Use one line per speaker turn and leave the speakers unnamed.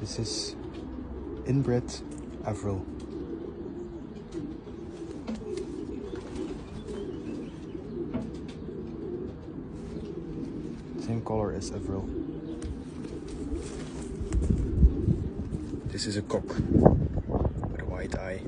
This is inbred Avril. Same color as Avril. This is a cock with a white eye.